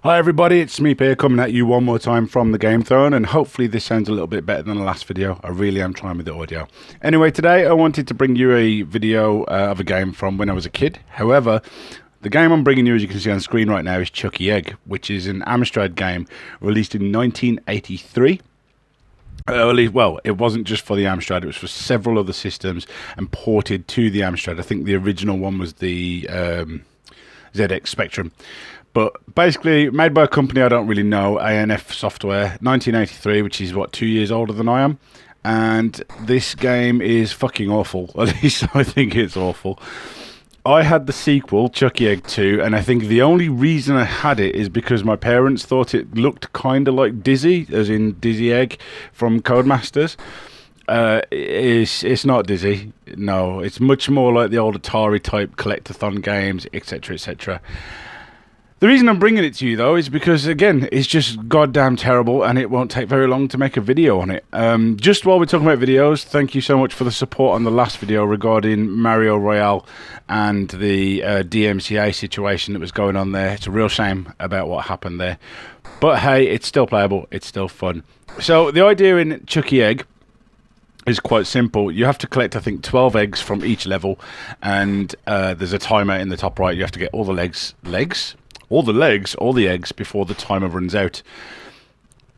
Hi everybody, it's Smeep here coming at you one more time from the Game Throne, and hopefully this sounds a little bit better than the last video. I really am trying with the audio. Anyway, today I wanted to bring you a video of a game from when I was a kid. However, the game I'm bringing you, as you can see on screen right now, is Chuckie Egg, which is an Amstrad game released in 1983. Well, it wasn't just for the Amstrad, it was for several other systems and ported to the Amstrad. I think the original one was the ZX Spectrum. But basically, made by a company I don't really know, ANF Software, 1983, which is, what, 2 years older than I am? And this game is fucking awful. At least I think it's awful. I had the sequel, Chuckie Egg 2, and I think the only reason I had it is because my parents thought it looked kind of like Dizzy, as in Dizzy Egg from Codemasters. It's not Dizzy, no. It's much more like the old Atari-type collectathon games, etc., etc. The reason I'm bringing it to you, though, is because, again, it's just goddamn terrible, and it won't take very long to make a video on it. Just while we're talking about videos, thank you so much for the support on the last video regarding Mario Royale and the DMCA situation that was going on there. It's a real shame about what happened there. But, hey, it's still playable. It's still fun. So, the idea in Chuckie Egg is quite simple. You have to collect, I think, 12 eggs from each level, and there's a timer in the top right. You have to get all the all the eggs before the timer runs out.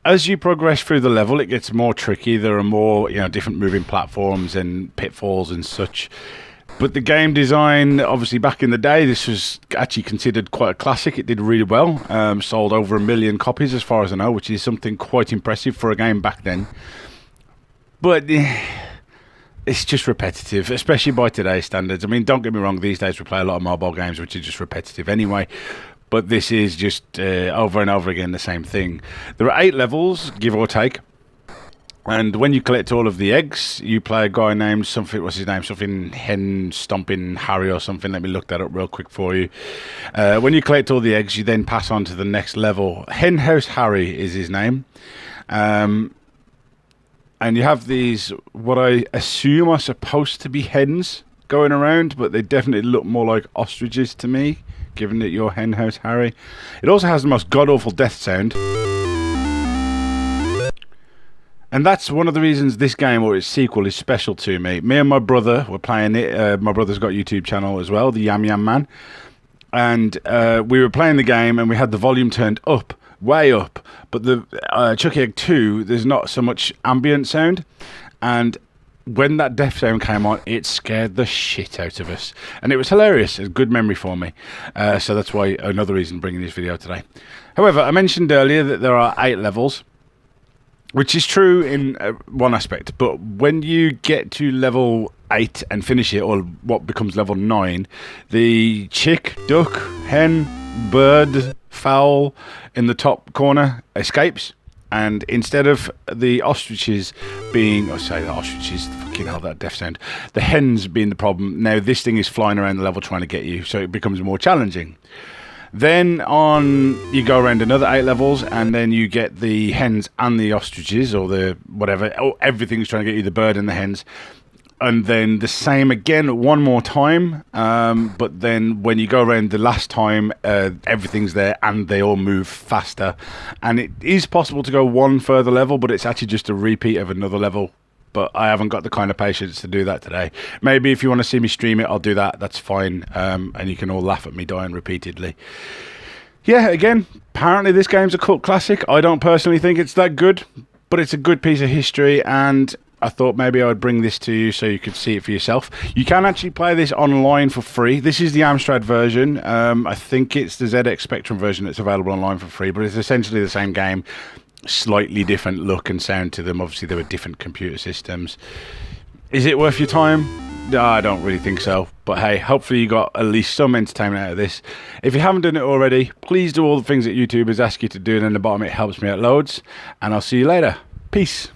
As you progress through the level, it gets more tricky. There are more, different moving platforms and pitfalls and such. But the game design, obviously back in the day, this was actually considered quite a classic. It did really well. Sold over 1 million copies as far as I know, which is something quite impressive for a game back then. But it's just repetitive, especially by today's standards. I mean, don't get me wrong, these days we play a lot of mobile games which are just repetitive anyway. But this is just over and over again the same thing. There are 8 levels, give or take. And when you collect all of the eggs, you play a guy named something, what's his name? Something Hen Stomping Harry or something. Let me look that up real quick for you. When you collect all the eggs, you then pass on to the next level. Hen House Harry is his name. And you have these, what I assume are supposed to be hens going around, but they definitely look more like ostriches to me, given that you're Hen House Harry. It also has the most god-awful death sound. And that's one of the reasons this game, or its sequel, is special to me. Me and my brother were playing it. My brother's got a YouTube channel as well, the Yam Yam Man. And we were playing the game, and we had the volume turned up, way up. But the Chuckie Egg 2, there's not so much ambient sound. And when that death sound came on, it scared the shit out of us. And it was hilarious. It's a good memory for me. So that's why another reason bringing this video today. However, I mentioned earlier that there are 8 levels, which is true in one aspect. But when you get to level 8 and finish it, or what becomes level 9, the chick, duck, hen, bird, fowl in the top corner escapes. And instead of the ostriches being, fucking hell, that death sound, the hens being the problem, now this thing is flying around the level trying to get you, so it becomes more challenging. Then you go around another 8 levels, and then you get the hens and the ostriches, or the whatever, everything's trying to get you, the bird and the hens. And then the same again one more time, but then when you go around the last time, everything's there and they all move faster. And it is possible to go one further level, but it's actually just a repeat of another level. But I haven't got the kind of patience to do that today. Maybe if you want to see me stream it, I'll do that. That's fine. And you can all laugh at me dying repeatedly. Yeah, again, apparently this game's a cult classic. I don't personally think it's that good, but it's a good piece of history, and I thought maybe I would bring this to you so you could see it for yourself. You can actually play this online for free. This is the Amstrad version. I think it's the ZX Spectrum version that's available online for free, but it's essentially the same game. Slightly different look and sound to them. Obviously, there were different computer systems. Is it worth your time? No, I don't really think so. But hey, hopefully you got at least some entertainment out of this. If you haven't done it already, please do all the things that YouTubers ask you to do, and in the bottom it helps me out loads. And I'll see you later. Peace.